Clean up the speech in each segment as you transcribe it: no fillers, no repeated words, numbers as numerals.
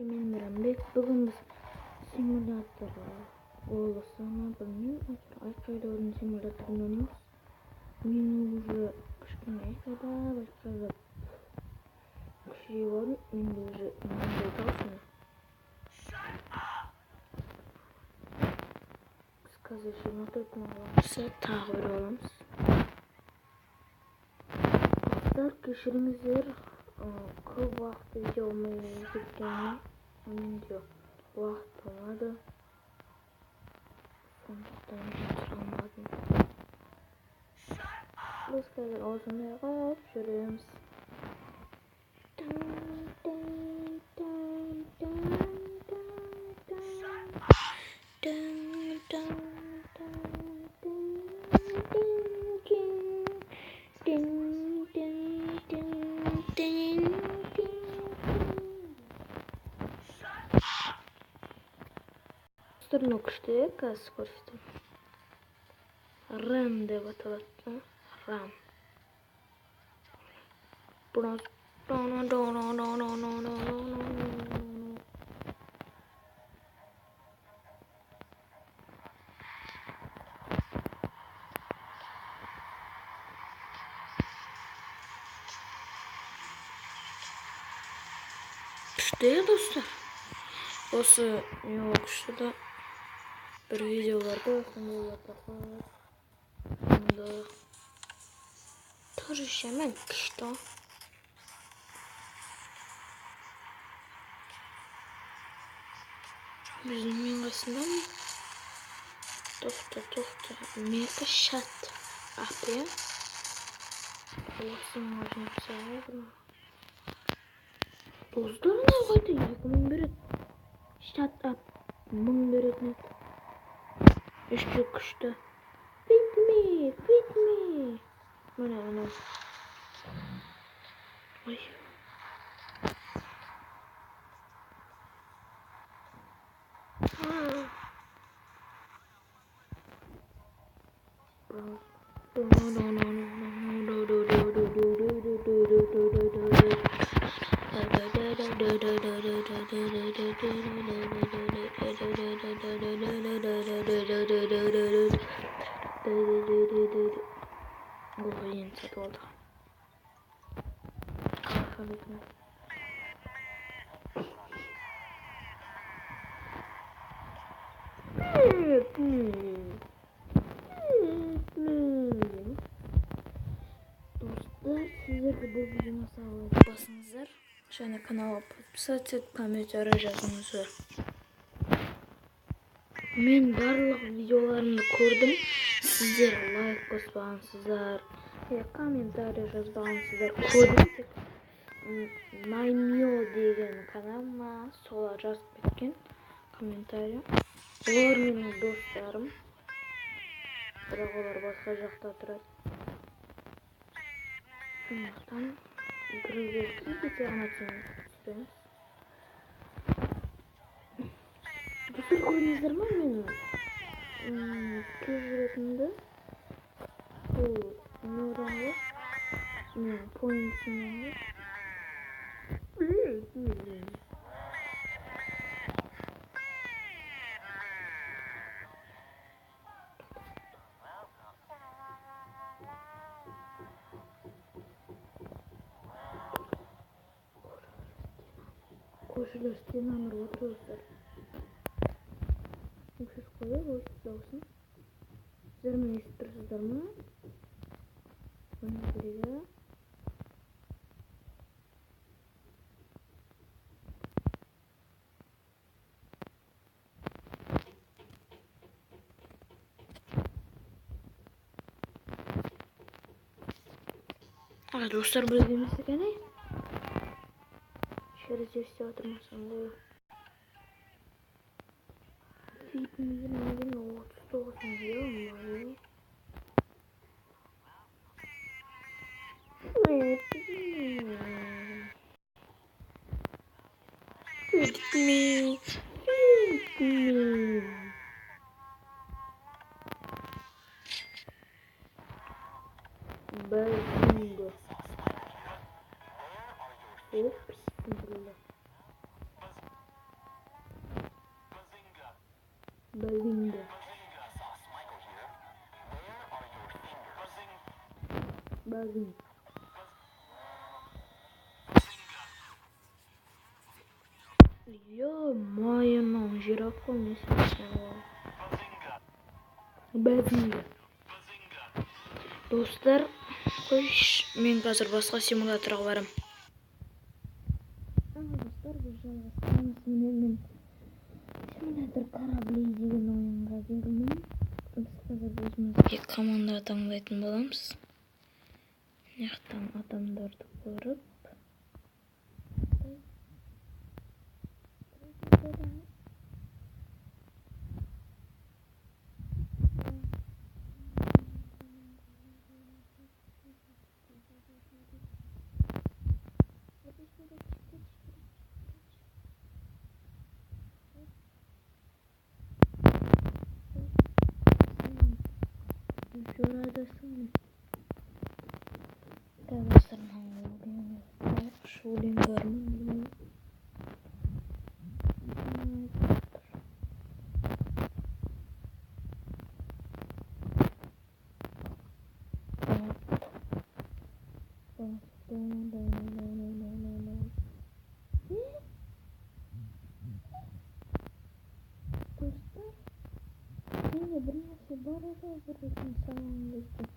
Мен Миранбек. Бүгін біз симуляторға болысына білмеймін. Айқайлаудың симуляторын ойнаймыз. Мен уже кішкене айқайлап күшейіп алдым. Менде уже мынандай даусым. Біз қазір 24 мың болса тағы бір аламыз. Кешіріңіздер, көп уақыт видео алмай кеткеніме. Менде уақыт болмады. Сондықтан алмадым. Біз қазір осындай қылып жүреміз. Сторону күшті, қазір көрсетім. Рам деп аталады. Рам. Біраз. Күшті, достар. Осы не күшті да bir videolarda da тоже hemen kışta bizim yangasında mı? Tohta mega shot abi olsun možno sağır dostlar ne koydu 2000 bir shot up 1000 bir net işte kışta Feed me. Mana. Ay. Yeni oldu. Dostlar, sizler de bu videomu sağlayıp basınızlar. Және kanala подписаться етіп комментарий жазыңыздар. Мен барлық видеоларымды көрдім. Сіздер лайк қоспағансыздар, комментарий жазбағансыздар. Көрдім тек Майньо деген каналыма солар жазып кеткен комментарий. Олар менің достарым. Бірақ олар басқа жақта тұрады. Сондықтан біреуге кете ғана түсінеміз. Достар, көрдіңіздер ма менің жүретінді? Бұл нұраңғы мен поинтсінеңді. Koşular stenen rotoslar. Сейчас koyuyor bu olsun. Sizler beni istiyorsunuzlar mı? Bunu buraya. Dostlar, bildiğiniz gibi şöyle cesti oturmasın diyor. Feed me 39 diyor mu? Feed me. Bingo. Oops, bismillah. Bazinga. Bazinga. Yo, moja não, girofone Bazinga. Dostlar, koş. Men қазір басқа симуляторға барам. Dostlar, biz жалғастырамыз. Мен симулятор корабли деген ойынға келдім. Біз қазір өзімізге команда таңдайтын боламыз. Яқтан адамдарды көріп. Şuradasın. Kavasın hangi şulin görmem. Bir нәрсе бар еді, бір салам десем.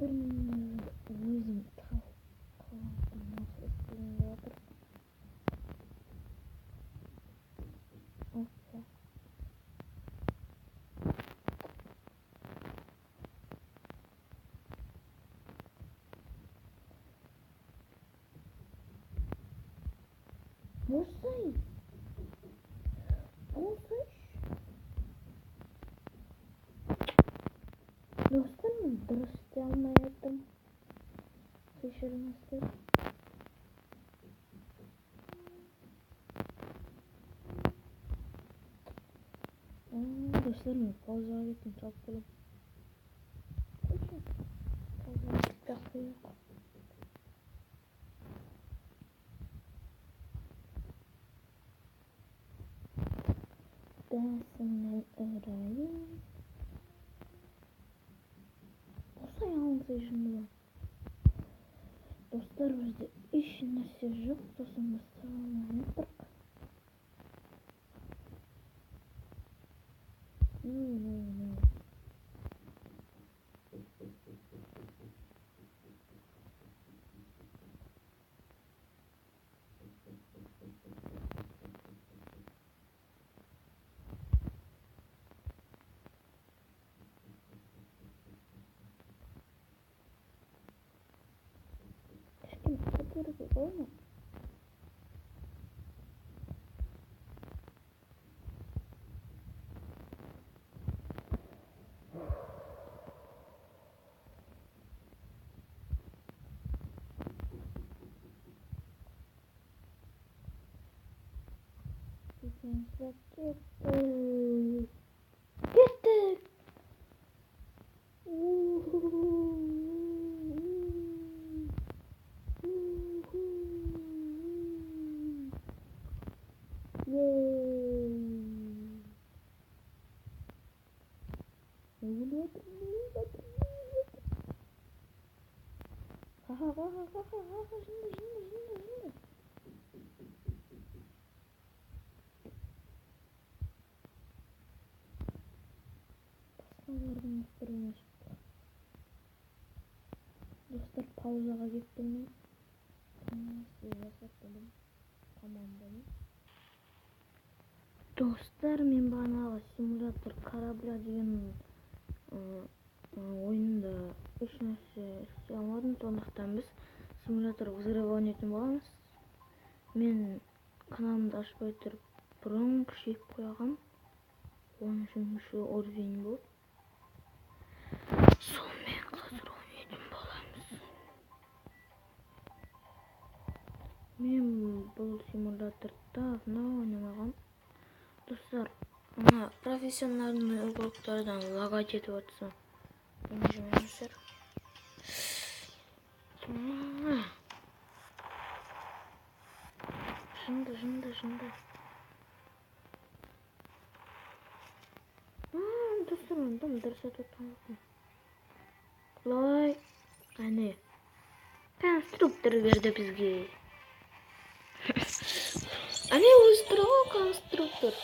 Өзім Bozsay. Dostlarım, dürüst almayaydım. Kışırmazdır. Dostlarım, pauza gittim, çok bulup. Pauza gittim, dersinden öğreneyim. Olsa yalnız yaşımda. Dostlar, bizde iş nasıl yok, dostum bastıramayız. No. Olma. Gittik. Şimdi. Dostlar, pauzaga gittim. Dostlar, men bana simulator корабля деген oyunda hiç нәрсе істей алмадым, сондықтан біз симулятор взрыва ойнайтын боламыз. Мен каналымды ашпай тұрып бұрын күшейіп қойған 13-ші уровень болып. Сонымен қазір ойнайтын боламыз. Бұл симуляторда ойнамаған. Достар, мына профессиональный игроктордан лага жетіп отса. Ренжімеңіздер. Жынды. Достар, ондам дұрыс айтып отқан. Құлай, әне. Конструктор берді бізге. Әне өзі тұр ғой конструктор.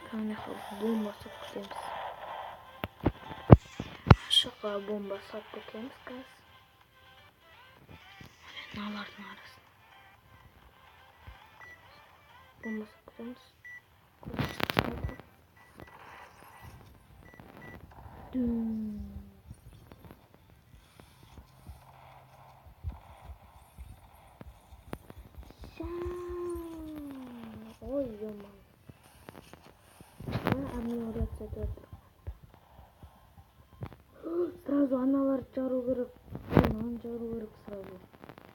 Kanka bomba sapıtıyoruz. Aşağı bomba sapıtıyoruz kız. Naların arasında. Bomba sapıtıyoruz. Düm. Ой, ё-моё. Сразу аналар жару керек. Ананы жару керек сразу.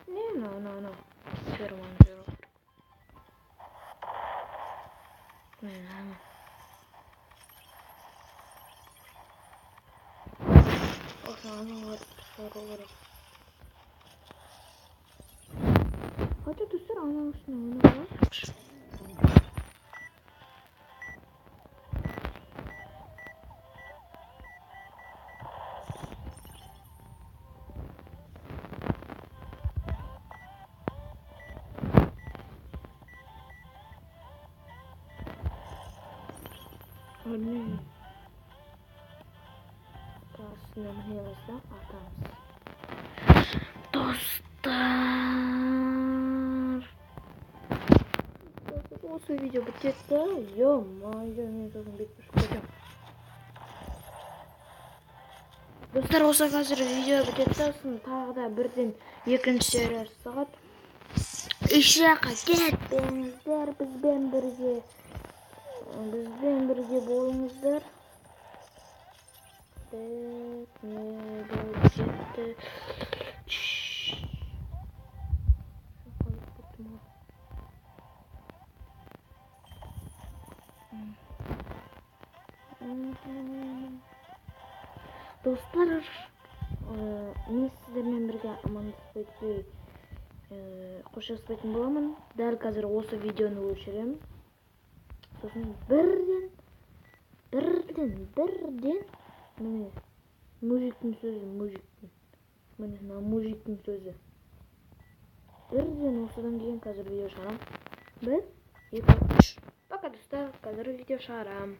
Не, на. Ферманы жару керек. Ана. Аналар жару керек. Хотя достар ананың үстіне ойнап. Anne. Karşısından heylasına atamız. Dostlar. Осы видео бітеді. Ё-моё, мен сосын бетпіш қойдым. Достар, осы қазір видео бітеді. Сосын тағы да бірден екінші серия сағат. Еш жаққа кетпеңіздер, бізбен бірге болыңыздар. Не болып жетті. Достар, мен сіздермен бірге амандаспай қоштаспайтын боламын. Дәл қазір осы видеоны өшіремін. Сосын бірден міне мужиктің сөзі. Міне мужиктің сөзі. Бірден осыдан кейін қазір видео шығарам. 1, 2, 3. Пока достар, қазір видео шығарам.